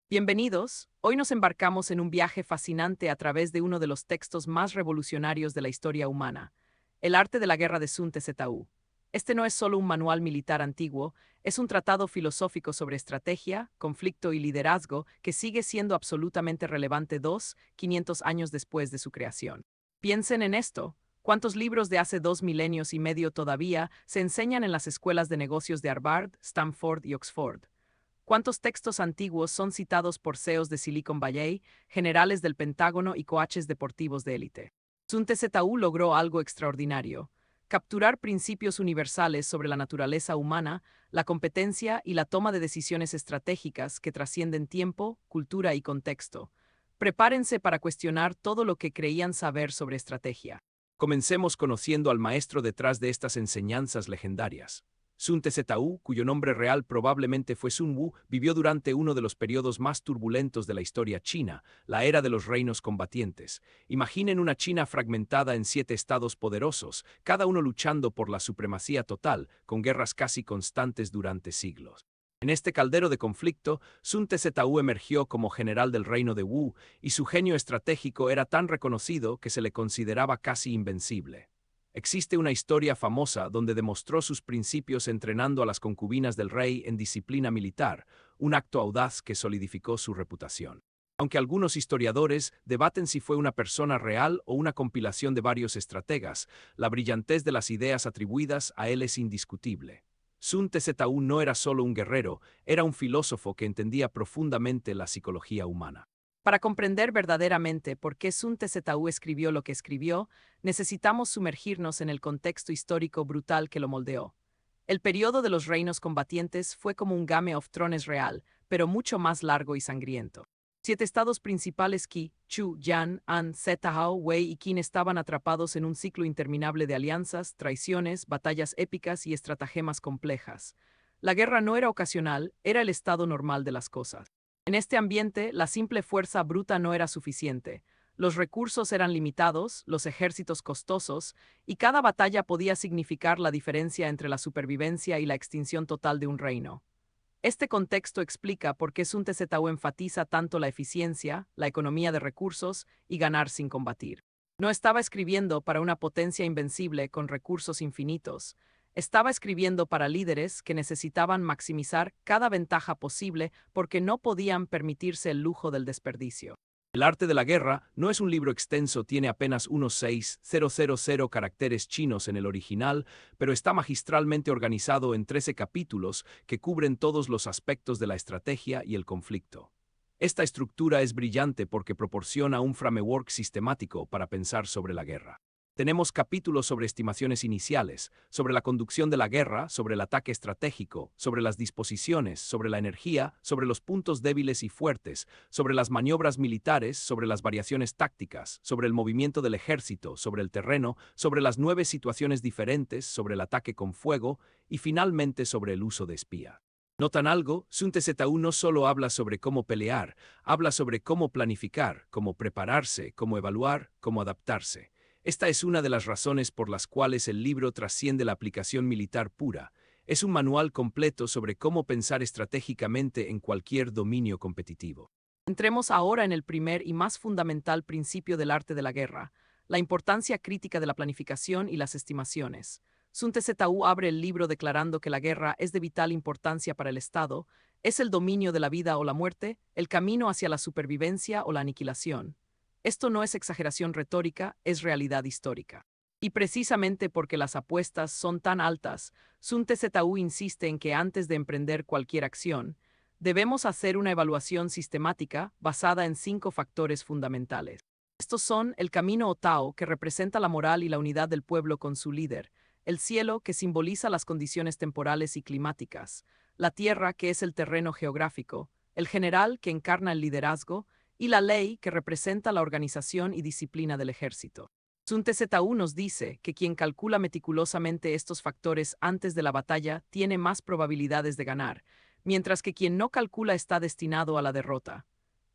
Bienvenidos, hoy nos embarcamos en un viaje fascinante a través de uno de los textos más revolucionarios de la historia humana, El arte de la guerra de Sun Tzu. Este no es solo un manual militar antiguo, es un tratado filosófico sobre estrategia, conflicto y liderazgo que sigue siendo absolutamente relevante 500 años después de su creación. Piensen en esto. ¿Cuántos libros de hace 2 milenios y medio todavía se enseñan en las escuelas de negocios de Harvard, Stanford y Oxford? ¿Cuántos textos antiguos son citados por CEOs de Silicon Valley, generales del Pentágono y coaches deportivos de élite? Sun Tzu logró algo extraordinario: capturar principios universales sobre la naturaleza humana, la competencia y la toma de decisiones estratégicas que trascienden tiempo, cultura y contexto. Prepárense para cuestionar todo lo que creían saber sobre estrategia. Comencemos conociendo al maestro detrás de estas enseñanzas legendarias. Sun Tzu, cuyo nombre real probablemente fue Sun Wu, vivió durante uno de los periodos más turbulentos de la historia china, la era de los reinos combatientes. Imaginen una China fragmentada en 7 estados poderosos, cada uno luchando por la supremacía total, con guerras casi constantes durante siglos. En este caldero de conflicto, Sun Tzu emergió como general del reino de Wu, y su genio estratégico era tan reconocido que se le consideraba casi invencible. Existe una historia famosa donde demostró sus principios entrenando a las concubinas del rey en disciplina militar, un acto audaz que solidificó su reputación. Aunque algunos historiadores debaten si fue una persona real o una compilación de varios estrategas, la brillantez de las ideas atribuidas a él es indiscutible. Sun Tzu no era solo un guerrero, era un filósofo que entendía profundamente la psicología humana. Para comprender verdaderamente por qué Sun Tzu escribió lo que escribió, necesitamos sumergirnos en el contexto histórico brutal que lo moldeó. El periodo de los reinos combatientes fue como un Game of Thrones real, pero mucho más largo y sangriento. 7 estados principales Qi, Chu, Yan, An, Zhao, Wei y Qin estaban atrapados en un ciclo interminable de alianzas, traiciones, batallas épicas y estratagemas complejas. La guerra no era ocasional, era el estado normal de las cosas. En este ambiente, la simple fuerza bruta no era suficiente. Los recursos eran limitados, los ejércitos costosos, y cada batalla podía significar la diferencia entre la supervivencia y la extinción total de un reino. Este contexto explica por qué Sun Tzu enfatiza tanto la eficiencia, la economía de recursos y ganar sin combatir. No estaba escribiendo para una potencia invencible con recursos infinitos. Estaba escribiendo para líderes que necesitaban maximizar cada ventaja posible porque no podían permitirse el lujo del desperdicio. El arte de la guerra no es un libro extenso, tiene apenas unos 6,000 caracteres chinos en el original, pero está magistralmente organizado en 13 capítulos que cubren todos los aspectos de la estrategia y el conflicto. Esta estructura es brillante porque proporciona un framework sistemático para pensar sobre la guerra. Tenemos capítulos sobre estimaciones iniciales, sobre la conducción de la guerra, sobre el ataque estratégico, sobre las disposiciones, sobre la energía, sobre los puntos débiles y fuertes, sobre las maniobras militares, sobre las variaciones tácticas, sobre el movimiento del ejército, sobre el terreno, sobre las 9 situaciones diferentes, sobre el ataque con fuego y finalmente sobre el uso de espía. ¿Notan algo? Sun Tzu no solo habla sobre cómo pelear, habla sobre cómo planificar, cómo prepararse, cómo evaluar, cómo adaptarse. Esta es una de las razones por las cuales el libro trasciende la aplicación militar pura. Es un manual completo sobre cómo pensar estratégicamente en cualquier dominio competitivo. Entremos ahora en el primer y más fundamental principio del arte de la guerra, la importancia crítica de la planificación y las estimaciones. Sun Tzu abre el libro declarando que la guerra es de vital importancia para el Estado, es el dominio de la vida o la muerte, el camino hacia la supervivencia o la aniquilación. Esto no es exageración retórica, es realidad histórica. Y precisamente porque las apuestas son tan altas, Sun Tzu insiste en que antes de emprender cualquier acción, debemos hacer una evaluación sistemática basada en 5 factores fundamentales. Estos son el camino o Tao, que representa la moral y la unidad del pueblo con su líder; el cielo, que simboliza las condiciones temporales y climáticas; la tierra, que es el terreno geográfico; el general, que encarna el liderazgo; y la ley, que representa la organización y disciplina del ejército. Sun Tzu nos dice que quien calcula meticulosamente estos factores antes de la batalla tiene más probabilidades de ganar, mientras que quien no calcula está destinado a la derrota.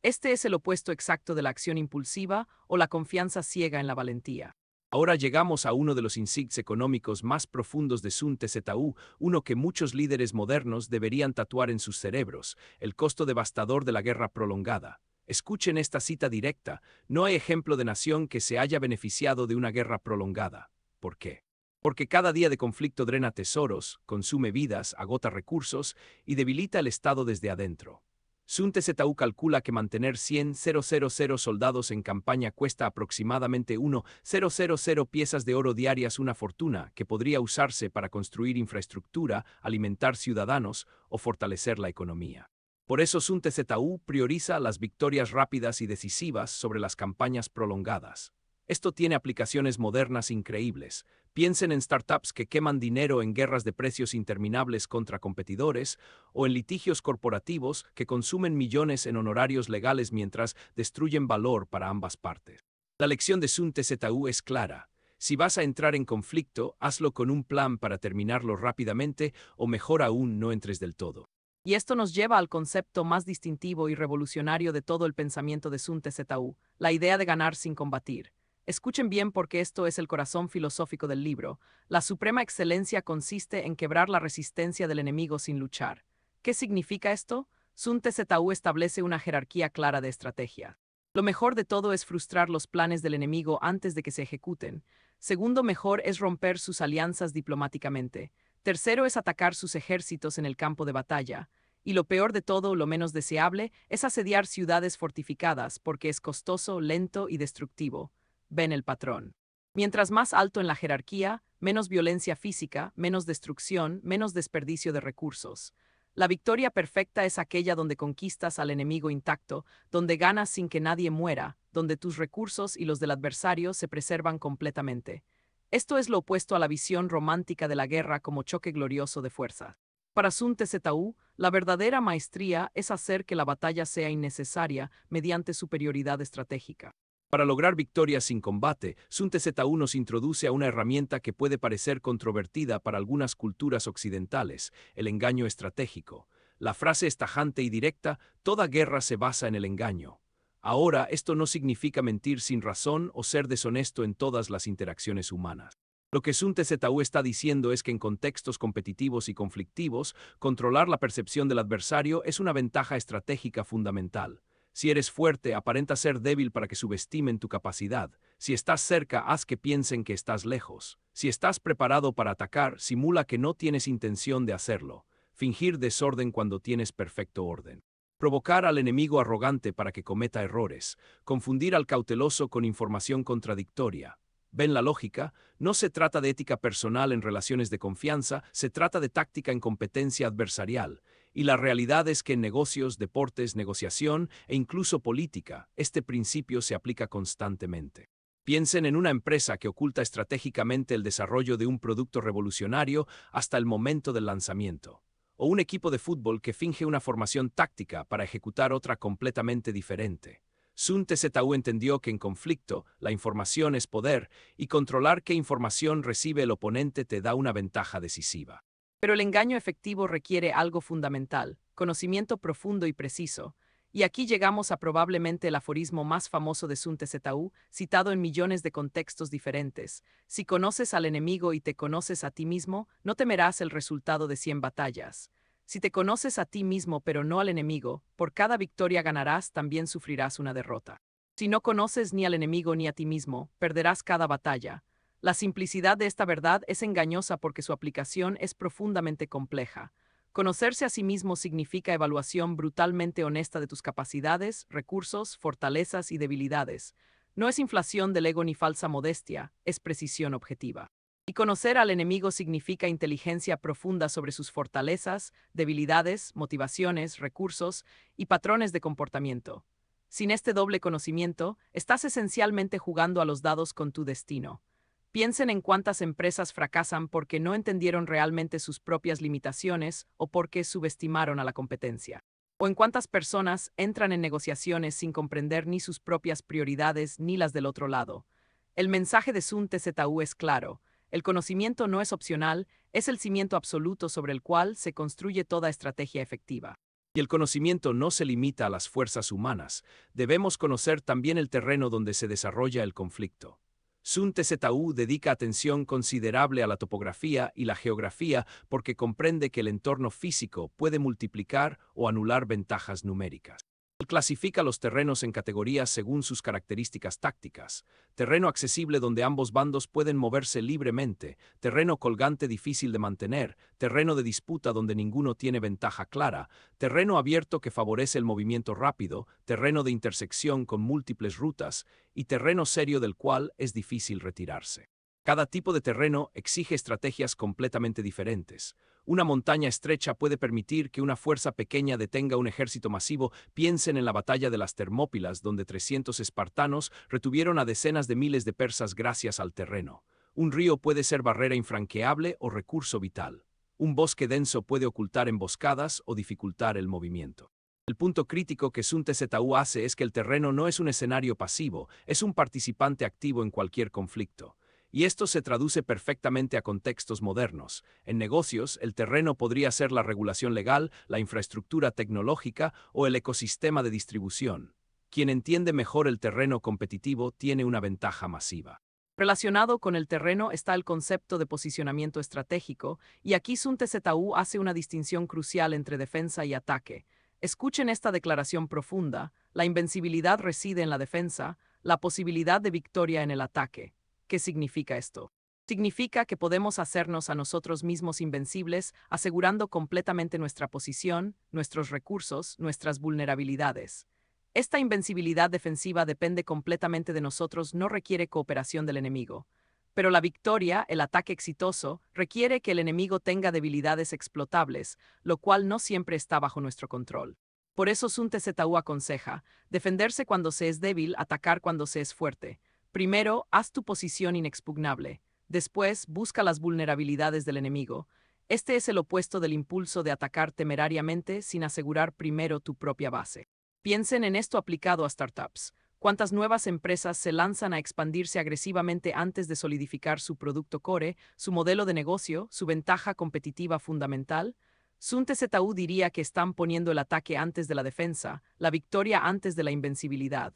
Este es el opuesto exacto de la acción impulsiva o la confianza ciega en la valentía. Ahora llegamos a uno de los insights económicos más profundos de Sun Tzu, uno que muchos líderes modernos deberían tatuar en sus cerebros: el costo devastador de la guerra prolongada. Escuchen esta cita directa: no hay ejemplo de nación que se haya beneficiado de una guerra prolongada. ¿Por qué? Porque cada día de conflicto drena tesoros, consume vidas, agota recursos y debilita el Estado desde adentro. Sun Tzu calcula que mantener 100.000 soldados en campaña cuesta aproximadamente 1.000 piezas de oro diarias, una fortuna que podría usarse para construir infraestructura, alimentar ciudadanos o fortalecer la economía. Por eso Sun Tzu prioriza las victorias rápidas y decisivas sobre las campañas prolongadas. Esto tiene aplicaciones modernas increíbles. Piensen en startups que queman dinero en guerras de precios interminables contra competidores, o en litigios corporativos que consumen millones en honorarios legales mientras destruyen valor para ambas partes. La lección de Sun Tzu es clara: si vas a entrar en conflicto, hazlo con un plan para terminarlo rápidamente, o mejor aún, no entres del todo. Y esto nos lleva al concepto más distintivo y revolucionario de todo el pensamiento de Sun Tzu, la idea de ganar sin combatir. Escuchen bien, porque esto es el corazón filosófico del libro. La suprema excelencia consiste en quebrar la resistencia del enemigo sin luchar. ¿Qué significa esto? Sun Tzu establece una jerarquía clara de estrategia. Lo mejor de todo es frustrar los planes del enemigo antes de que se ejecuten. Segundo mejor es romper sus alianzas diplomáticamente. Tercero es atacar sus ejércitos en el campo de batalla. Y lo peor de todo, lo menos deseable, es asediar ciudades fortificadas, porque es costoso, lento y destructivo. Ven el patrón. Mientras más alto en la jerarquía, menos violencia física, menos destrucción, menos desperdicio de recursos. La victoria perfecta es aquella donde conquistas al enemigo intacto, donde ganas sin que nadie muera, donde tus recursos y los del adversario se preservan completamente. Esto es lo opuesto a la visión romántica de la guerra como choque glorioso de fuerzas. Para Sun Tzu, la verdadera maestría es hacer que la batalla sea innecesaria mediante superioridad estratégica. Para lograr victorias sin combate, Sun Tzu nos introduce a una herramienta que puede parecer controvertida para algunas culturas occidentales: el engaño estratégico. La frase es tajante y directa: toda guerra se basa en el engaño. Ahora, esto no significa mentir sin razón o ser deshonesto en todas las interacciones humanas. Lo que Sun Tzu está diciendo es que en contextos competitivos y conflictivos, controlar la percepción del adversario es una ventaja estratégica fundamental. Si eres fuerte, aparenta ser débil para que subestimen tu capacidad. Si estás cerca, haz que piensen que estás lejos. Si estás preparado para atacar, simula que no tienes intención de hacerlo. Fingir desorden cuando tienes perfecto orden. Provocar al enemigo arrogante para que cometa errores. Confundir al cauteloso con información contradictoria. ¿Ven la lógica? No se trata de ética personal en relaciones de confianza, se trata de táctica en competencia adversarial. Y la realidad es que en negocios, deportes, negociación e incluso política, este principio se aplica constantemente. Piensen en una empresa que oculta estratégicamente el desarrollo de un producto revolucionario hasta el momento del lanzamiento. O un equipo de fútbol que finge una formación táctica para ejecutar otra completamente diferente. Sun Tzu entendió que en conflicto, la información es poder, y controlar qué información recibe el oponente te da una ventaja decisiva. Pero el engaño efectivo requiere algo fundamental: conocimiento profundo y preciso. Y aquí llegamos a probablemente el aforismo más famoso de Sun Tzu, citado en millones de contextos diferentes: si conoces al enemigo y te conoces a ti mismo, no temerás el resultado de 100 batallas. Si te conoces a ti mismo pero no al enemigo, por cada victoria ganarás, también sufrirás una derrota. Si no conoces ni al enemigo ni a ti mismo, perderás cada batalla. La simplicidad de esta verdad es engañosa porque su aplicación es profundamente compleja. Conocerse a sí mismo significa evaluación brutalmente honesta de tus capacidades, recursos, fortalezas y debilidades. No es inflación del ego ni falsa modestia, es precisión objetiva. Y conocer al enemigo significa inteligencia profunda sobre sus fortalezas, debilidades, motivaciones, recursos y patrones de comportamiento. Sin este doble conocimiento, estás esencialmente jugando a los dados con tu destino. Piensen en cuántas empresas fracasan porque no entendieron realmente sus propias limitaciones o porque subestimaron a la competencia. O en cuántas personas entran en negociaciones sin comprender ni sus propias prioridades ni las del otro lado. El mensaje de Sun Tzu es claro: el conocimiento no es opcional, es el cimiento absoluto sobre el cual se construye toda estrategia efectiva. Y el conocimiento no se limita a las fuerzas humanas, debemos conocer también el terreno donde se desarrolla el conflicto. Sun Tzu dedica atención considerable a la topografía y la geografía porque comprende que el entorno físico puede multiplicar o anular ventajas numéricas. Él clasifica los terrenos en categorías según sus características tácticas: terreno accesible donde ambos bandos pueden moverse libremente, terreno colgante difícil de mantener, terreno de disputa donde ninguno tiene ventaja clara, terreno abierto que favorece el movimiento rápido, terreno de intersección con múltiples rutas y terreno serio del cual es difícil retirarse. Cada tipo de terreno exige estrategias completamente diferentes. Una montaña estrecha puede permitir que una fuerza pequeña detenga un ejército masivo. Piensen en la batalla de las Termópilas, donde 300 espartanos retuvieron a decenas de miles de persas gracias al terreno. Un río puede ser barrera infranqueable o recurso vital. Un bosque denso puede ocultar emboscadas o dificultar el movimiento. El punto crítico que Sun Tzu hace es que el terreno no es un escenario pasivo, es un participante activo en cualquier conflicto. Y esto se traduce perfectamente a contextos modernos. En negocios, el terreno podría ser la regulación legal, la infraestructura tecnológica o el ecosistema de distribución. Quien entiende mejor el terreno competitivo tiene una ventaja masiva. Relacionado con el terreno está el concepto de posicionamiento estratégico, y aquí Sun Tzu hace una distinción crucial entre defensa y ataque. Escuchen esta declaración profunda: la invencibilidad reside en la defensa, la posibilidad de victoria en el ataque. ¿Qué significa esto? Significa que podemos hacernos a nosotros mismos invencibles, asegurando completamente nuestra posición, nuestros recursos, nuestras vulnerabilidades. Esta invencibilidad defensiva depende completamente de nosotros, no requiere cooperación del enemigo. Pero la victoria, el ataque exitoso, requiere que el enemigo tenga debilidades explotables, lo cual no siempre está bajo nuestro control. Por eso Sun Tzu aconseja: defenderse cuando se es débil, atacar cuando se es fuerte. Primero, haz tu posición inexpugnable. Después, busca las vulnerabilidades del enemigo. Este es el opuesto del impulso de atacar temerariamente sin asegurar primero tu propia base. Piensen en esto aplicado a startups. ¿Cuántas nuevas empresas se lanzan a expandirse agresivamente antes de solidificar su producto core, su modelo de negocio, su ventaja competitiva fundamental? Sun Tzu diría que están poniendo el ataque antes de la defensa, la victoria antes de la invencibilidad.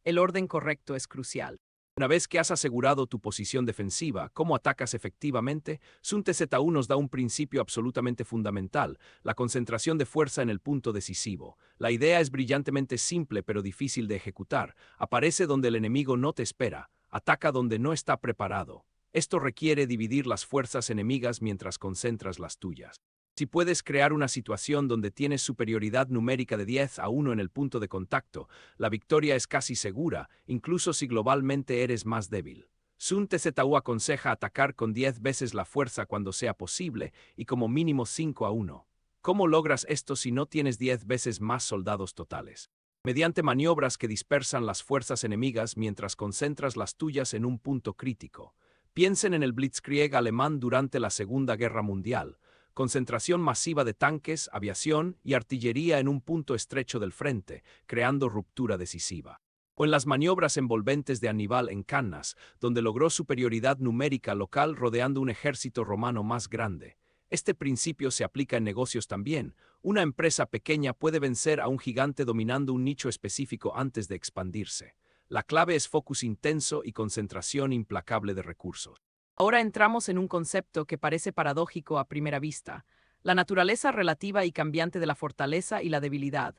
El orden correcto es crucial. Una vez que has asegurado tu posición defensiva, ¿cómo atacas efectivamente? Sun Tzu nos da un principio absolutamente fundamental: la concentración de fuerza en el punto decisivo. La idea es brillantemente simple pero difícil de ejecutar. Aparece donde el enemigo no te espera, ataca donde no está preparado. Esto requiere dividir las fuerzas enemigas mientras concentras las tuyas. Si puedes crear una situación donde tienes superioridad numérica de 10-1 en el punto de contacto, la victoria es casi segura, incluso si globalmente eres más débil. Sun Tzu aconseja atacar con 10 veces la fuerza cuando sea posible y como mínimo 5-1. ¿Cómo logras esto si no tienes 10 veces más soldados totales? Mediante maniobras que dispersan las fuerzas enemigas mientras concentras las tuyas en un punto crítico. Piensen en el Blitzkrieg alemán durante la Segunda Guerra Mundial. Concentración masiva de tanques, aviación y artillería en un punto estrecho del frente, creando ruptura decisiva. O en las maniobras envolventes de Aníbal en Cannas, donde logró superioridad numérica local rodeando un ejército romano más grande. Este principio se aplica en negocios también. Una empresa pequeña puede vencer a un gigante dominando un nicho específico antes de expandirse. La clave es focus intenso y concentración implacable de recursos. Ahora entramos en un concepto que parece paradójico a primera vista: la naturaleza relativa y cambiante de la fortaleza y la debilidad.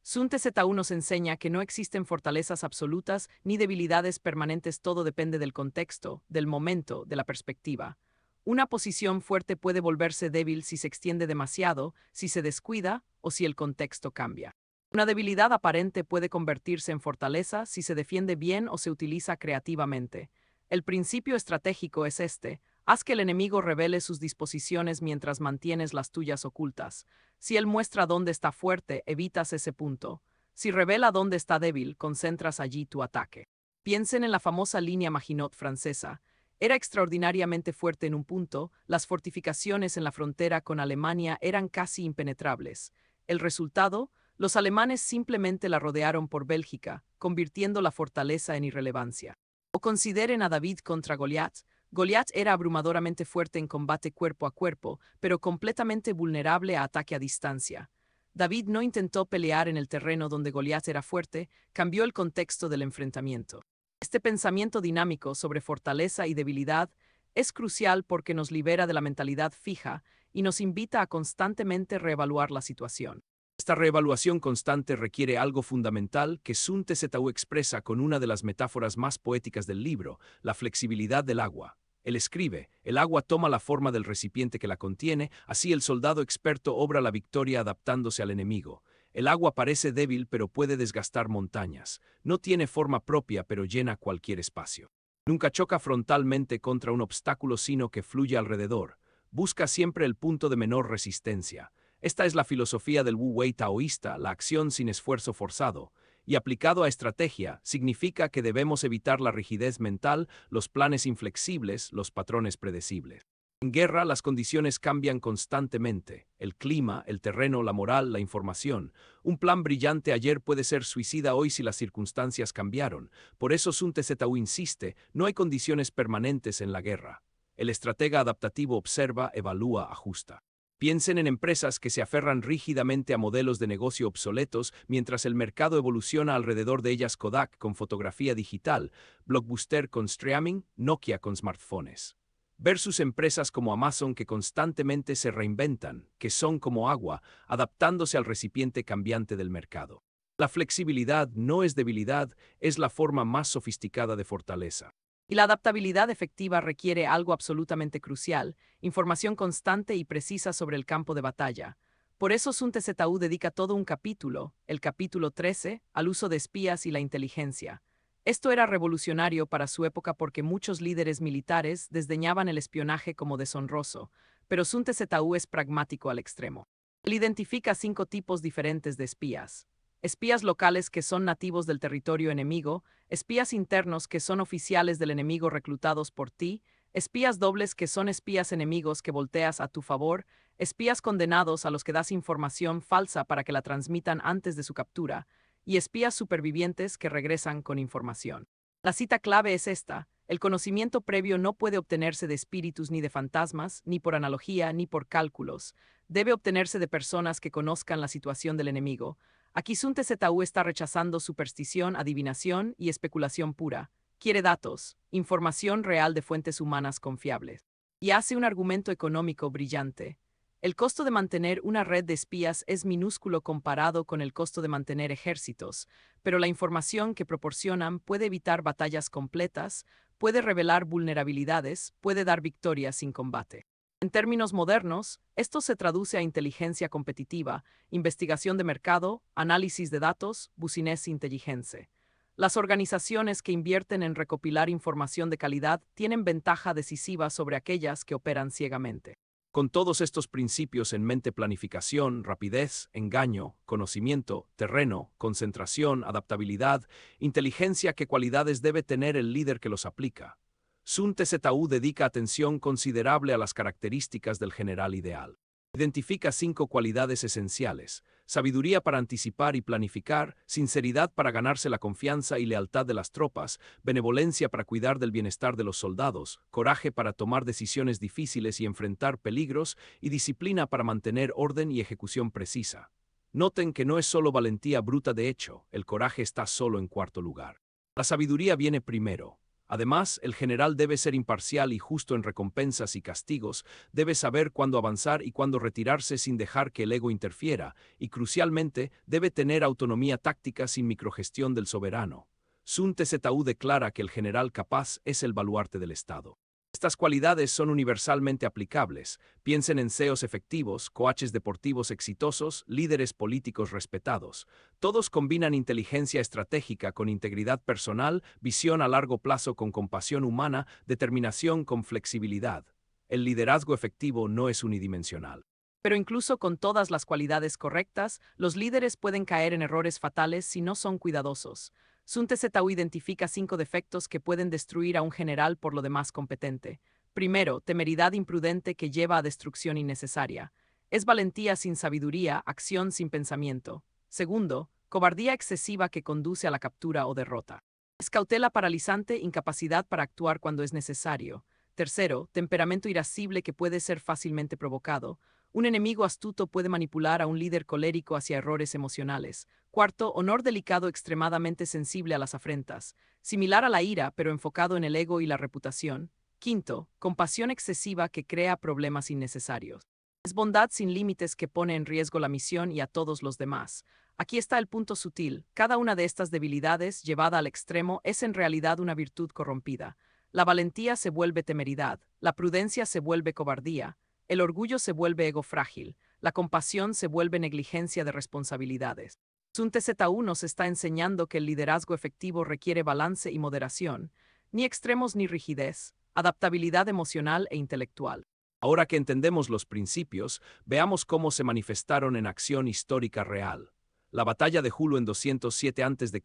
Sun Tzu nos enseña que no existen fortalezas absolutas ni debilidades permanentes, todo depende del contexto, del momento, de la perspectiva. Una posición fuerte puede volverse débil si se extiende demasiado, si se descuida o si el contexto cambia. Una debilidad aparente puede convertirse en fortaleza si se defiende bien o se utiliza creativamente. El principio estratégico es este: haz que el enemigo revele sus disposiciones mientras mantienes las tuyas ocultas. Si él muestra dónde está fuerte, evitas ese punto. Si revela dónde está débil, concentras allí tu ataque. Piensen en la famosa línea Maginot francesa. Era extraordinariamente fuerte en un punto, las fortificaciones en la frontera con Alemania eran casi impenetrables. El resultado: los alemanes simplemente la rodearon por Bélgica, convirtiendo la fortaleza en irrelevancia. O consideren a David contra Goliat. Goliat era abrumadoramente fuerte en combate cuerpo a cuerpo, pero completamente vulnerable a ataque a distancia. David no intentó pelear en el terreno donde Goliat era fuerte, cambió el contexto del enfrentamiento. Este pensamiento dinámico sobre fortaleza y debilidad es crucial porque nos libera de la mentalidad fija y nos invita a constantemente reevaluar la situación. Esta reevaluación constante requiere algo fundamental que Sun Tzu expresa con una de las metáforas más poéticas del libro, la flexibilidad del agua. Él escribe, el agua toma la forma del recipiente que la contiene, así el soldado experto obra la victoria adaptándose al enemigo. El agua parece débil pero puede desgastar montañas. No tiene forma propia pero llena cualquier espacio. Nunca choca frontalmente contra un obstáculo sino que fluye alrededor. Busca siempre el punto de menor resistencia. Esta es la filosofía del Wu Wei taoísta, la acción sin esfuerzo forzado, y aplicado a estrategia, significa que debemos evitar la rigidez mental, los planes inflexibles, los patrones predecibles. En guerra, las condiciones cambian constantemente, el clima, el terreno, la moral, la información. Un plan brillante ayer puede ser suicida hoy si las circunstancias cambiaron. Por eso Sun Tzu insiste, no hay condiciones permanentes en la guerra. El estratega adaptativo observa, evalúa, ajusta. Piensen en empresas que se aferran rígidamente a modelos de negocio obsoletos mientras el mercado evoluciona alrededor de ellas. Kodak con fotografía digital, Blockbuster con streaming, Nokia con smartphones. Versus empresas como Amazon que constantemente se reinventan, que son como agua, adaptándose al recipiente cambiante del mercado. La flexibilidad no es debilidad, es la forma más sofisticada de fortaleza. Y la adaptabilidad efectiva requiere algo absolutamente crucial, información constante y precisa sobre el campo de batalla. Por eso Sun Tzu dedica todo un capítulo, el capítulo 13, al uso de espías y la inteligencia. Esto era revolucionario para su época porque muchos líderes militares desdeñaban el espionaje como deshonroso, pero Sun Tzu es pragmático al extremo. Él identifica 5 tipos diferentes de espías. Espías locales que son nativos del territorio enemigo, espías internos que son oficiales del enemigo reclutados por ti, espías dobles que son espías enemigos que volteas a tu favor, espías condenados a los que das información falsa para que la transmitan antes de su captura, y espías supervivientes que regresan con información. La cita clave es esta: el conocimiento previo no puede obtenerse de espíritus ni de fantasmas, ni por analogía, ni por cálculos. Debe obtenerse de personas que conozcan la situación del enemigo. Aquí Sun Tzu está rechazando superstición, adivinación y especulación pura. Quiere datos, información real de fuentes humanas confiables. Y hace un argumento económico brillante. El costo de mantener una red de espías es minúsculo comparado con el costo de mantener ejércitos, pero la información que proporcionan puede evitar batallas completas, puede revelar vulnerabilidades, puede dar victorias sin combate. En términos modernos, esto se traduce a inteligencia competitiva, investigación de mercado, análisis de datos, business intelligence. Las organizaciones que invierten en recopilar información de calidad tienen ventaja decisiva sobre aquellas que operan ciegamente. Con todos estos principios en mente: planificación, rapidez, engaño, conocimiento, terreno, concentración, adaptabilidad, inteligencia, ¿qué cualidades debe tener el líder que los aplica? Sun Tzu dedica atención considerable a las características del general ideal. Identifica 5 cualidades esenciales: sabiduría para anticipar y planificar, sinceridad para ganarse la confianza y lealtad de las tropas, benevolencia para cuidar del bienestar de los soldados, coraje para tomar decisiones difíciles y enfrentar peligros, y disciplina para mantener orden y ejecución precisa. Noten que no es solo valentía bruta, de hecho, el coraje está solo en cuarto lugar. La sabiduría viene primero. Además, el general debe ser imparcial y justo en recompensas y castigos, debe saber cuándo avanzar y cuándo retirarse sin dejar que el ego interfiera, y crucialmente, debe tener autonomía táctica sin microgestión del soberano. Sun Tzu declara que el general capaz es el baluarte del Estado. Estas cualidades son universalmente aplicables. Piensen en CEOs efectivos, coaches deportivos exitosos, líderes políticos respetados. Todos combinan inteligencia estratégica con integridad personal, visión a largo plazo con compasión humana, determinación con flexibilidad. El liderazgo efectivo no es unidimensional. Pero incluso con todas las cualidades correctas, los líderes pueden caer en errores fatales si no son cuidadosos. Sun Tzu identifica 5 defectos que pueden destruir a un general por lo demás competente. Primero, temeridad imprudente que lleva a destrucción innecesaria. Es valentía sin sabiduría, acción sin pensamiento. Segundo, cobardía excesiva que conduce a la captura o derrota. Es cautela paralizante, incapacidad para actuar cuando es necesario. Tercero, temperamento irascible que puede ser fácilmente provocado. Un enemigo astuto puede manipular a un líder colérico hacia errores emocionales. Cuarto, honor delicado extremadamente sensible a las afrentas, similar a la ira, pero enfocado en el ego y la reputación. Quinto, compasión excesiva que crea problemas innecesarios. Es bondad sin límites que pone en riesgo la misión y a todos los demás. Aquí está el punto sutil. Cada una de estas debilidades, llevada al extremo, es en realidad una virtud corrompida. La valentía se vuelve temeridad, la prudencia se vuelve cobardía, el orgullo se vuelve ego frágil, la compasión se vuelve negligencia de responsabilidades. Sun Tzu nos está enseñando que el liderazgo efectivo requiere balance y moderación, ni extremos ni rigidez, adaptabilidad emocional e intelectual. Ahora que entendemos los principios, veamos cómo se manifestaron en acción histórica real. La batalla de Hulu en 207 a.C.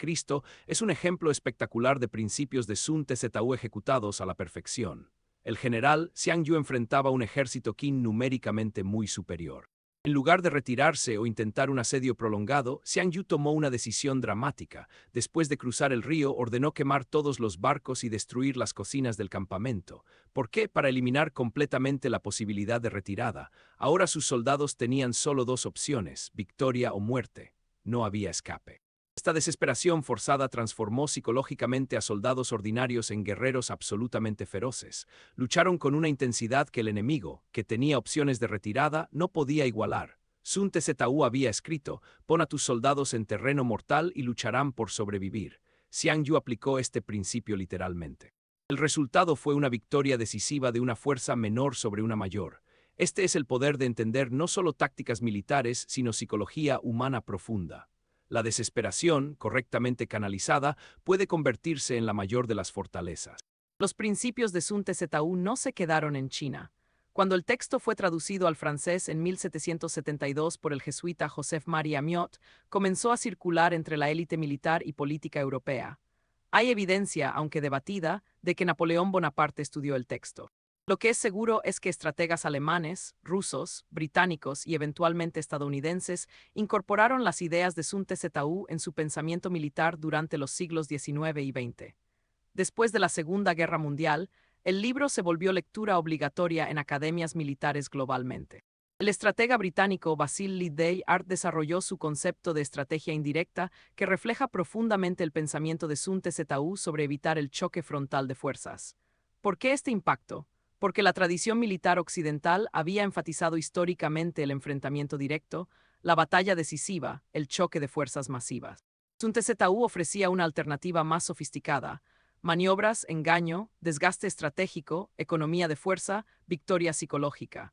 es un ejemplo espectacular de principios de Sun Tzu ejecutados a la perfección. El general Xiang Yu enfrentaba un ejército Qin numéricamente muy superior. En lugar de retirarse o intentar un asedio prolongado, Xiang Yu tomó una decisión dramática. Después de cruzar el río, ordenó quemar todos los barcos y destruir las cocinas del campamento. ¿Por qué? Para eliminar completamente la posibilidad de retirada. Ahora sus soldados tenían solo dos opciones: victoria o muerte. No había escape. Esta desesperación forzada transformó psicológicamente a soldados ordinarios en guerreros absolutamente feroces. Lucharon con una intensidad que el enemigo, que tenía opciones de retirada, no podía igualar. Sun Tzu había escrito: «Pon a tus soldados en terreno mortal y lucharán por sobrevivir». Xiang Yu aplicó este principio literalmente. El resultado fue una victoria decisiva de una fuerza menor sobre una mayor. Este es el poder de entender no solo tácticas militares, sino psicología humana profunda. La desesperación, correctamente canalizada, puede convertirse en la mayor de las fortalezas. Los principios de Sun Tzu no se quedaron en China. Cuando el texto fue traducido al francés en 1772 por el jesuita Joseph-Marie Amyot, comenzó a circular entre la élite militar y política europea. Hay evidencia, aunque debatida, de que Napoleón Bonaparte estudió el texto. Lo que es seguro es que estrategas alemanes, rusos, británicos y eventualmente estadounidenses incorporaron las ideas de Sun Tzu en su pensamiento militar durante los siglos XIX y XX. Después de la Segunda Guerra Mundial, el libro se volvió lectura obligatoria en academias militares globalmente. El estratega británico Basil Liddell desarrolló su concepto de estrategia indirecta que refleja profundamente el pensamiento de Sun Tzu sobre evitar el choque frontal de fuerzas. ¿Por qué este impacto? Porque la tradición militar occidental había enfatizado históricamente el enfrentamiento directo, la batalla decisiva, el choque de fuerzas masivas. Sun Tzu ofrecía una alternativa más sofisticada: maniobras, engaño, desgaste estratégico, economía de fuerza, victoria psicológica.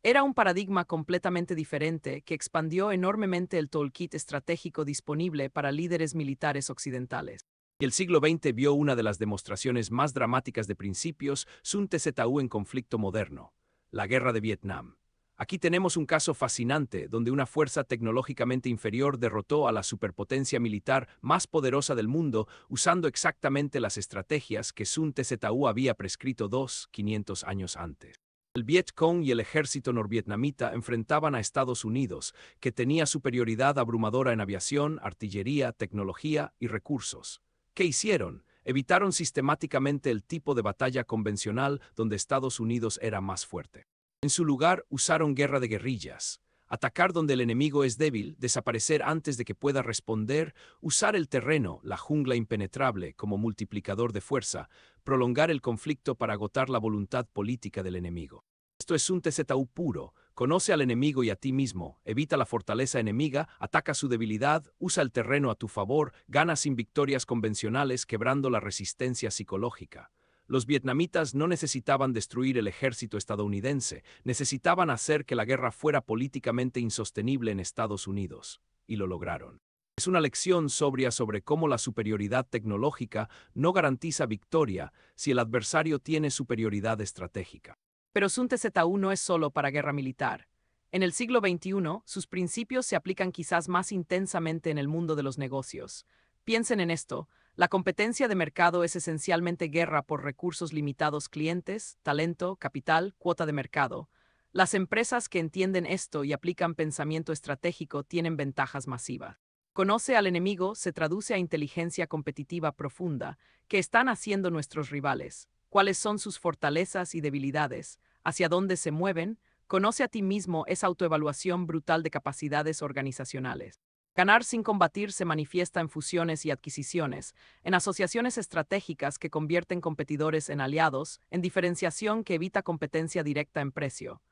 Era un paradigma completamente diferente que expandió enormemente el toolkit estratégico disponible para líderes militares occidentales. Y el siglo XX vio una de las demostraciones más dramáticas de principios Sun Tzu en conflicto moderno: la Guerra de Vietnam. Aquí tenemos un caso fascinante donde una fuerza tecnológicamente inferior derrotó a la superpotencia militar más poderosa del mundo usando exactamente las estrategias que Sun Tzu había prescrito 500 años antes. El Viet Cong y el ejército norvietnamita enfrentaban a Estados Unidos, que tenía superioridad abrumadora en aviación, artillería, tecnología y recursos. ¿Qué hicieron? Evitaron sistemáticamente el tipo de batalla convencional donde Estados Unidos era más fuerte. En su lugar, usaron guerra de guerrillas. Atacar donde el enemigo es débil, desaparecer antes de que pueda responder, usar el terreno, la jungla impenetrable, como multiplicador de fuerza, prolongar el conflicto para agotar la voluntad política del enemigo. Esto es un Tzu puro. Conoce al enemigo y a ti mismo, evita la fortaleza enemiga, ataca su debilidad, usa el terreno a tu favor, gana sin victorias convencionales, quebrando la resistencia psicológica. Los vietnamitas no necesitaban destruir el ejército estadounidense, necesitaban hacer que la guerra fuera políticamente insostenible en Estados Unidos. Y lo lograron. Es una lección sobria sobre cómo la superioridad tecnológica no garantiza victoria si el adversario tiene superioridad estratégica. Pero Sun Tzu no es solo para guerra militar. En el siglo XXI, sus principios se aplican quizás más intensamente en el mundo de los negocios. Piensen en esto: la competencia de mercado es esencialmente guerra por recursos limitados: clientes, talento, capital, cuota de mercado. Las empresas que entienden esto y aplican pensamiento estratégico tienen ventajas masivas. Conoce al enemigo se traduce a inteligencia competitiva profunda. ¿Qué están haciendo nuestros rivales? ¿Cuáles son sus fortalezas y debilidades? ¿Hacia dónde se mueven? Conoce a ti mismo es autoevaluación brutal de capacidades organizacionales. Ganar sin combatir se manifiesta en fusiones y adquisiciones, en asociaciones estratégicas que convierten competidores en aliados, en diferenciación que evita competencia directa en precio.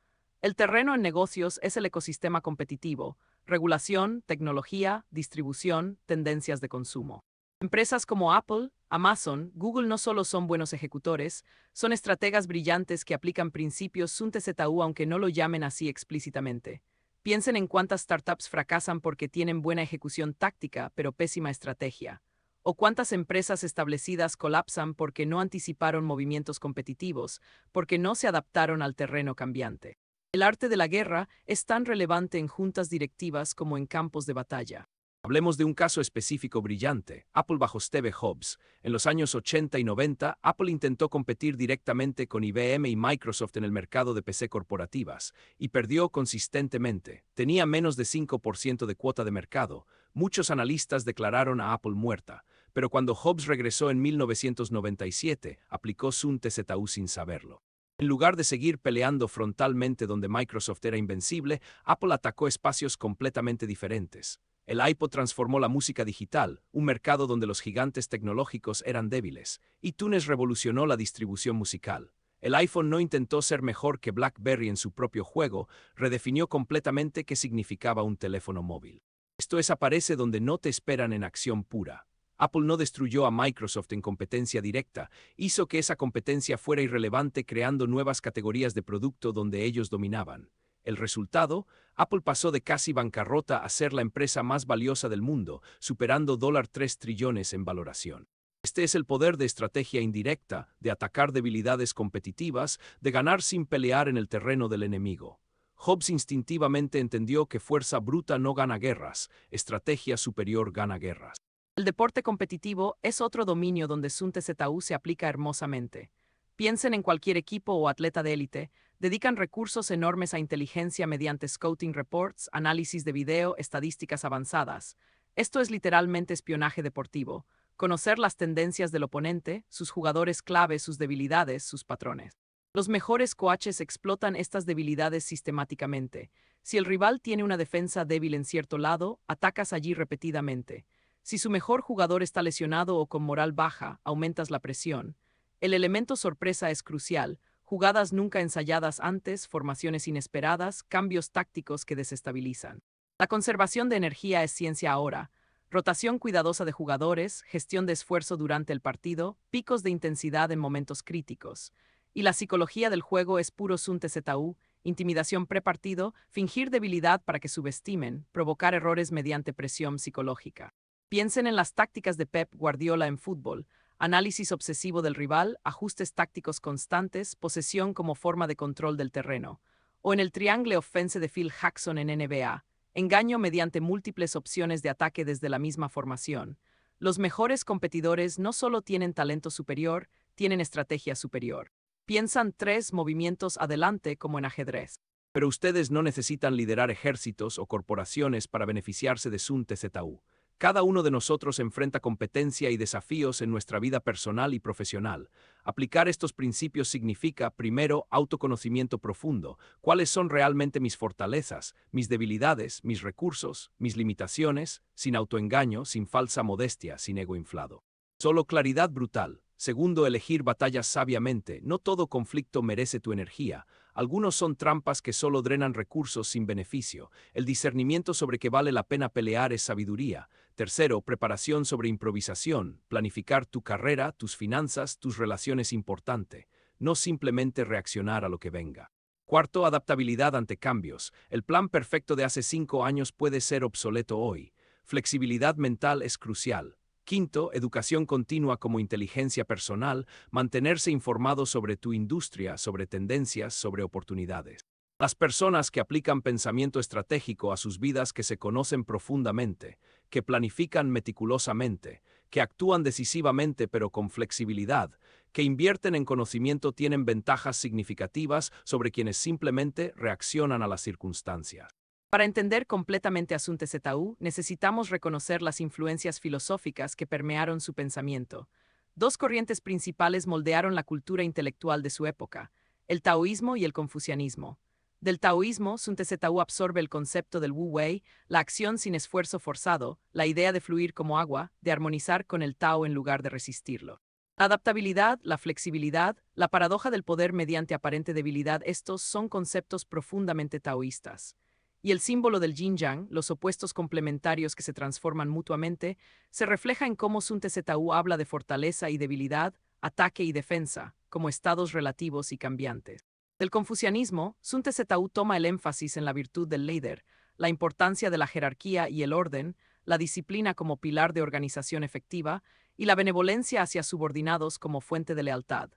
El terreno en negocios es el ecosistema competitivo, regulación, tecnología, distribución, tendencias de consumo. Empresas como Apple, Amazon, Google no solo son buenos ejecutores, son estrategas brillantes que aplican principios SUNTE-ZU aunque no lo llamen así explícitamente. Piensen en cuántas startups fracasan porque tienen buena ejecución táctica, pero pésima estrategia. O cuántas empresas establecidas colapsan porque no anticiparon movimientos competitivos, porque no se adaptaron al terreno cambiante. El arte de la guerra es tan relevante en juntas directivas como en campos de batalla. Hablemos de un caso específico brillante, Apple bajo Steve Jobs. En los años 80 y 90, Apple intentó competir directamente con IBM y Microsoft en el mercado de PC corporativas, y perdió consistentemente. Tenía menos de 5% de cuota de mercado. Muchos analistas declararon a Apple muerta, pero cuando Jobs regresó en 1997, aplicó SUNTE-ZU sin saberlo. En lugar de seguir peleando frontalmente donde Microsoft era invencible, Apple atacó espacios completamente diferentes. El iPod transformó la música digital, un mercado donde los gigantes tecnológicos eran débiles. iTunes revolucionó la distribución musical. El iPhone no intentó ser mejor que BlackBerry en su propio juego, redefinió completamente qué significaba un teléfono móvil. Esto aparece donde no te esperan en acción pura. Apple no destruyó a Microsoft en competencia directa, hizo que esa competencia fuera irrelevante creando nuevas categorías de producto donde ellos dominaban. El resultado, Apple pasó de casi bancarrota a ser la empresa más valiosa del mundo, superando $3 trillones en valoración. Este es el poder de estrategia indirecta, de atacar debilidades competitivas, de ganar sin pelear en el terreno del enemigo. Jobs instintivamente entendió que fuerza bruta no gana guerras, estrategia superior gana guerras. El deporte competitivo es otro dominio donde SUNTE-ZU se aplica hermosamente. Piensen en cualquier equipo o atleta de élite, dedican recursos enormes a inteligencia mediante scouting reports, análisis de video, estadísticas avanzadas. Esto es literalmente espionaje deportivo, conocer las tendencias del oponente, sus jugadores clave, sus debilidades, sus patrones. Los mejores coaches explotan estas debilidades sistemáticamente. Si el rival tiene una defensa débil en cierto lado, atacas allí repetidamente. Si su mejor jugador está lesionado o con moral baja, aumentas la presión. El elemento sorpresa es crucial. Jugadas nunca ensayadas antes, formaciones inesperadas, cambios tácticos que desestabilizan. La conservación de energía es ciencia ahora. Rotación cuidadosa de jugadores, gestión de esfuerzo durante el partido, picos de intensidad en momentos críticos. Y la psicología del juego es puro SUNTE-ZU, intimidación prepartido, fingir debilidad para que subestimen, provocar errores mediante presión psicológica. Piensen en las tácticas de Pep Guardiola en fútbol. Análisis obsesivo del rival, ajustes tácticos constantes, posesión como forma de control del terreno. O en el triangle offense de Phil Jackson en NBA, engaño mediante múltiples opciones de ataque desde la misma formación. Los mejores competidores no solo tienen talento superior, tienen estrategia superior. Piensan 3 movimientos adelante como en ajedrez. Pero ustedes no necesitan liderar ejércitos o corporaciones para beneficiarse de SUNTE-ZU. Cada uno de nosotros enfrenta competencia y desafíos en nuestra vida personal y profesional. Aplicar estos principios significa, primero, autoconocimiento profundo. ¿Cuáles son realmente mis fortalezas, mis debilidades, mis recursos, mis limitaciones? Sin autoengaño, sin falsa modestia, sin ego inflado. Solo claridad brutal. Segundo, elegir batallas sabiamente. No todo conflicto merece tu energía. Algunos son trampas que solo drenan recursos sin beneficio. El discernimiento sobre qué vale la pena pelear es sabiduría. Tercero, preparación sobre improvisación. Planificar tu carrera, tus finanzas, tus relaciones importante. No simplemente reaccionar a lo que venga. Cuarto, adaptabilidad ante cambios. El plan perfecto de hace 5 años puede ser obsoleto hoy. Flexibilidad mental es crucial. Quinto, educación continua como inteligencia personal, mantenerse informado sobre tu industria, sobre tendencias, sobre oportunidades. Las personas que aplican pensamiento estratégico a sus vidas, que se conocen profundamente, que planifican meticulosamente, que actúan decisivamente pero con flexibilidad, que invierten en conocimiento, tienen ventajas significativas sobre quienes simplemente reaccionan a las circunstancias. Para entender completamente a SUNTE-ZU, necesitamos reconocer las influencias filosóficas que permearon su pensamiento. 2 corrientes principales moldearon la cultura intelectual de su época, el taoísmo y el confucianismo. Del taoísmo, Sun Tzu absorbe el concepto del Wu Wei, la acción sin esfuerzo forzado, la idea de fluir como agua, de armonizar con el Tao en lugar de resistirlo. La adaptabilidad, la flexibilidad, la paradoja del poder mediante aparente debilidad, estos son conceptos profundamente taoístas. Y el símbolo del yin-yang, los opuestos complementarios que se transforman mutuamente, se refleja en cómo Sun Tzu habla de fortaleza y debilidad, ataque y defensa, como estados relativos y cambiantes. Del confucianismo, Sun Tzu toma el énfasis en la virtud del líder, la importancia de la jerarquía y el orden, la disciplina como pilar de organización efectiva y la benevolencia hacia subordinados como fuente de lealtad.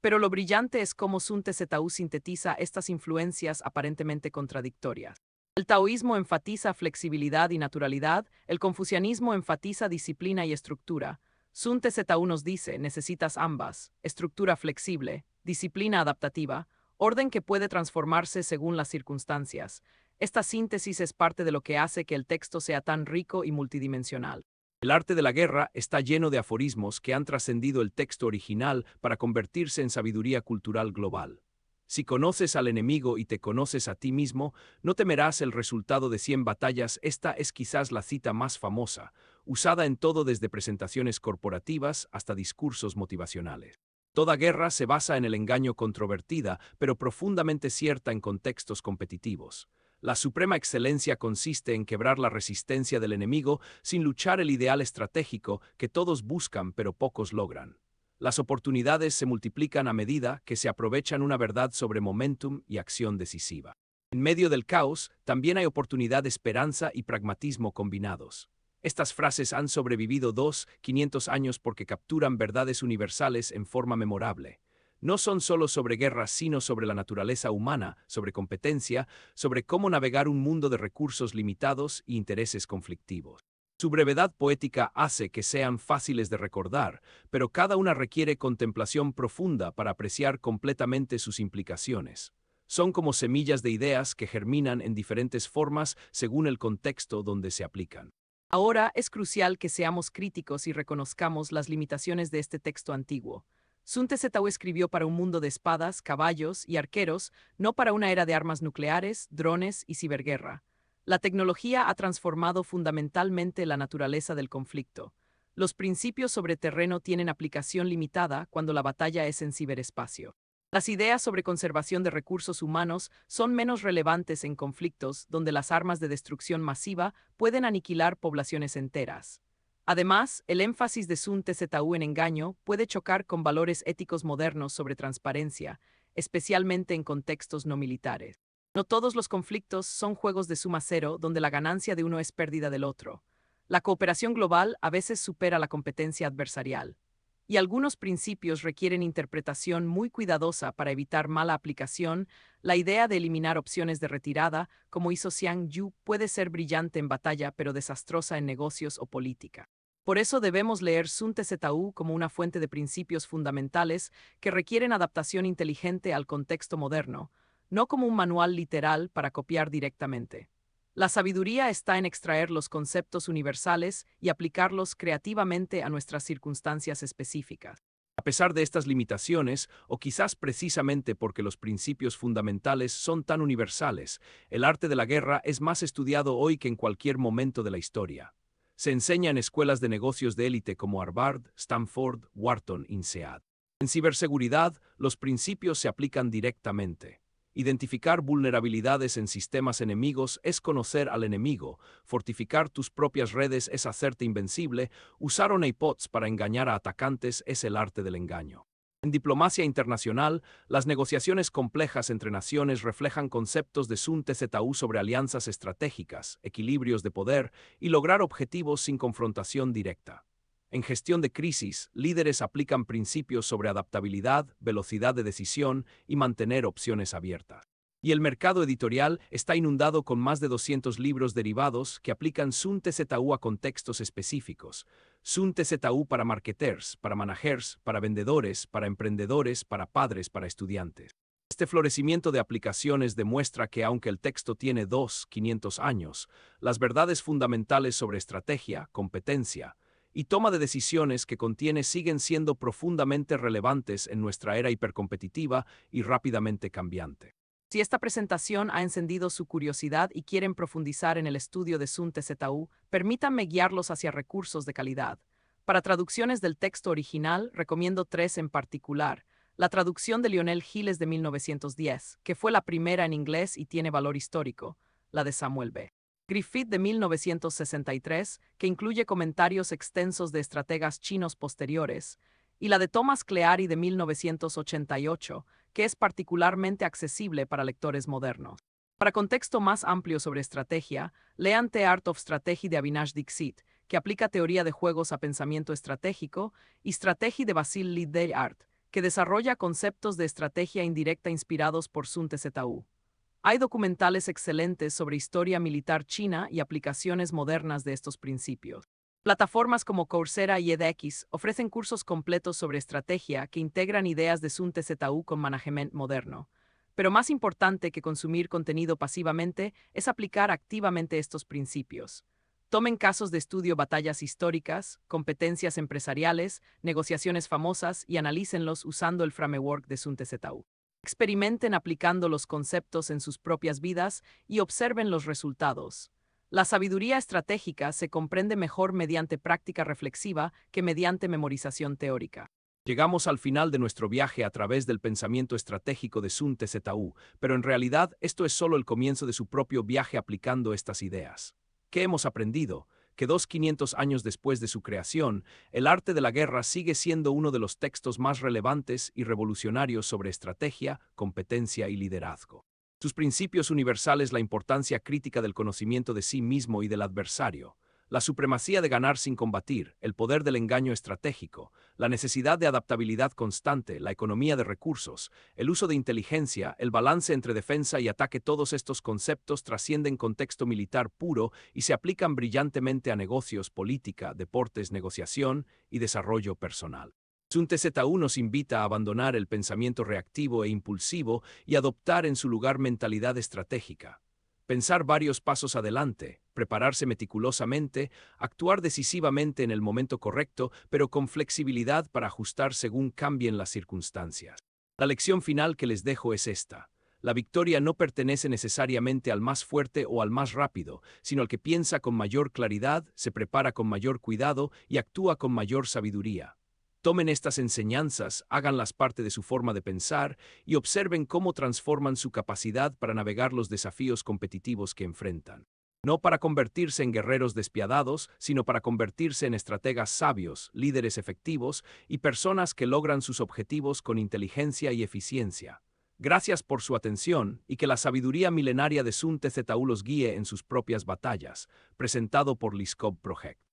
Pero lo brillante es cómo Sun Tzu sintetiza estas influencias aparentemente contradictorias. El taoísmo enfatiza flexibilidad y naturalidad, el confucianismo enfatiza disciplina y estructura. Sun Tzu nos dice, necesitas ambas, estructura flexible, disciplina adaptativa, orden que puede transformarse según las circunstancias. Esta síntesis es parte de lo que hace que el texto sea tan rico y multidimensional. El arte de la guerra está lleno de aforismos que han trascendido el texto original para convertirse en sabiduría cultural global. Si conoces al enemigo y te conoces a ti mismo, no temerás el resultado de 100 batallas. Esta es quizás la cita más famosa, usada en todo desde presentaciones corporativas hasta discursos motivacionales. Toda guerra se basa en el engaño controvertida, pero profundamente cierta en contextos competitivos. La suprema excelencia consiste en quebrar la resistencia del enemigo sin luchar el ideal estratégico que todos buscan pero pocos logran. Las oportunidades se multiplican a medida que se aprovechan una verdad sobre momentum y acción decisiva. En medio del caos, también hay oportunidad, esperanza y pragmatismo combinados. Estas frases han sobrevivido 500 años porque capturan verdades universales en forma memorable. No son solo sobre guerras, sino sobre la naturaleza humana, sobre competencia, sobre cómo navegar un mundo de recursos limitados e intereses conflictivos. Su brevedad poética hace que sean fáciles de recordar, pero cada una requiere contemplación profunda para apreciar completamente sus implicaciones. Son como semillas de ideas que germinan en diferentes formas según el contexto donde se aplican. Ahora es crucial que seamos críticos y reconozcamos las limitaciones de este texto antiguo. Sun Tzu escribió para un mundo de espadas, caballos y arqueros, no para una era de armas nucleares, drones y ciberguerra. La tecnología ha transformado fundamentalmente la naturaleza del conflicto. Los principios sobre terreno tienen aplicación limitada cuando la batalla es en ciberespacio. Las ideas sobre conservación de recursos humanos son menos relevantes en conflictos donde las armas de destrucción masiva pueden aniquilar poblaciones enteras. Además, el énfasis de Sun Tzu en engaño puede chocar con valores éticos modernos sobre transparencia, especialmente en contextos no militares. No todos los conflictos son juegos de suma cero donde la ganancia de uno es pérdida del otro. La cooperación global a veces supera la competencia adversarial. Y algunos principios requieren interpretación muy cuidadosa para evitar mala aplicación. La idea de eliminar opciones de retirada, como hizo Xiang Yu, puede ser brillante en batalla pero desastrosa en negocios o política. Por eso debemos leer Sun Tzu como una fuente de principios fundamentales que requieren adaptación inteligente al contexto moderno, no como un manual literal para copiar directamente. La sabiduría está en extraer los conceptos universales y aplicarlos creativamente a nuestras circunstancias específicas. A pesar de estas limitaciones, o quizás precisamente porque los principios fundamentales son tan universales, el arte de la guerra es más estudiado hoy que en cualquier momento de la historia. Se enseña en escuelas de negocios de élite como Harvard, Stanford, Wharton, INSEAD. En ciberseguridad, los principios se aplican directamente. Identificar vulnerabilidades en sistemas enemigos es conocer al enemigo, fortificar tus propias redes es hacerte invencible, usar honeypots para engañar a atacantes es el arte del engaño. En diplomacia internacional, las negociaciones complejas entre naciones reflejan conceptos de Sun Tzu sobre alianzas estratégicas, equilibrios de poder y lograr objetivos sin confrontación directa. En gestión de crisis, líderes aplican principios sobre adaptabilidad, velocidad de decisión y mantener opciones abiertas. Y el mercado editorial está inundado con más de 200 libros derivados que aplican Sun Tzu a contextos específicos. Sun Tzu para marketers, para managers, para vendedores, para emprendedores, para padres, para estudiantes. Este florecimiento de aplicaciones demuestra que aunque el texto tiene 500 años, las verdades fundamentales sobre estrategia, competencia y toma de decisiones que contiene siguen siendo profundamente relevantes en nuestra era hipercompetitiva y rápidamente cambiante. Si esta presentación ha encendido su curiosidad y quieren profundizar en el estudio de Sun TZU, permítanme guiarlos hacia recursos de calidad. Para traducciones del texto original, recomiendo tres en particular. La traducción de Lionel Giles de 1910, que fue la primera en inglés y tiene valor histórico. La de Samuel B. Griffith de 1963, que incluye comentarios extensos de estrategas chinos posteriores. Y la de Thomas Cleary de 1988, que es particularmente accesible para lectores modernos. Para contexto más amplio sobre estrategia, lean The Art of Strategy de Avinash Dixit, que aplica teoría de juegos a pensamiento estratégico, y Strategy de Basil Lideyart, que desarrolla conceptos de estrategia indirecta inspirados por Sun TZU. Hay documentales excelentes sobre historia militar china y aplicaciones modernas de estos principios. Plataformas como Coursera y edX ofrecen cursos completos sobre estrategia que integran ideas de Sun TZU con management moderno. Pero más importante que consumir contenido pasivamente es aplicar activamente estos principios. Tomen casos de estudio, batallas históricas, competencias empresariales, negociaciones famosas y analícenlos usando el framework de Sun TZU. Experimenten aplicando los conceptos en sus propias vidas y observen los resultados. La sabiduría estratégica se comprende mejor mediante práctica reflexiva que mediante memorización teórica. Llegamos al final de nuestro viaje a través del pensamiento estratégico de Sun TZU, pero en realidad esto es solo el comienzo de su propio viaje aplicando estas ideas. ¿Qué hemos aprendido? Que 500 años después de su creación, el arte de la guerra sigue siendo uno de los textos más relevantes y revolucionarios sobre estrategia, competencia y liderazgo. Sus principios universales, la importancia crítica del conocimiento de sí mismo y del adversario, la supremacía de ganar sin combatir, el poder del engaño estratégico, la necesidad de adaptabilidad constante, la economía de recursos, el uso de inteligencia, el balance entre defensa y ataque, todos estos conceptos trascienden contexto militar puro y se aplican brillantemente a negocios, política, deportes, negociación y desarrollo personal. Sun TZU nos invita a abandonar el pensamiento reactivo e impulsivo y adoptar en su lugar mentalidad estratégica. Pensar varios pasos adelante, prepararse meticulosamente, actuar decisivamente en el momento correcto, pero con flexibilidad para ajustar según cambien las circunstancias. La lección final que les dejo es esta. La victoria no pertenece necesariamente al más fuerte o al más rápido, sino al que piensa con mayor claridad, se prepara con mayor cuidado y actúa con mayor sabiduría. Tomen estas enseñanzas, háganlas parte de su forma de pensar y observen cómo transforman su capacidad para navegar los desafíos competitivos que enfrentan. No para convertirse en guerreros despiadados, sino para convertirse en estrategas sabios, líderes efectivos y personas que logran sus objetivos con inteligencia y eficiencia. Gracias por su atención y que la sabiduría milenaria de Sun TZU los guíe en sus propias batallas. Presentado por Liskov Project.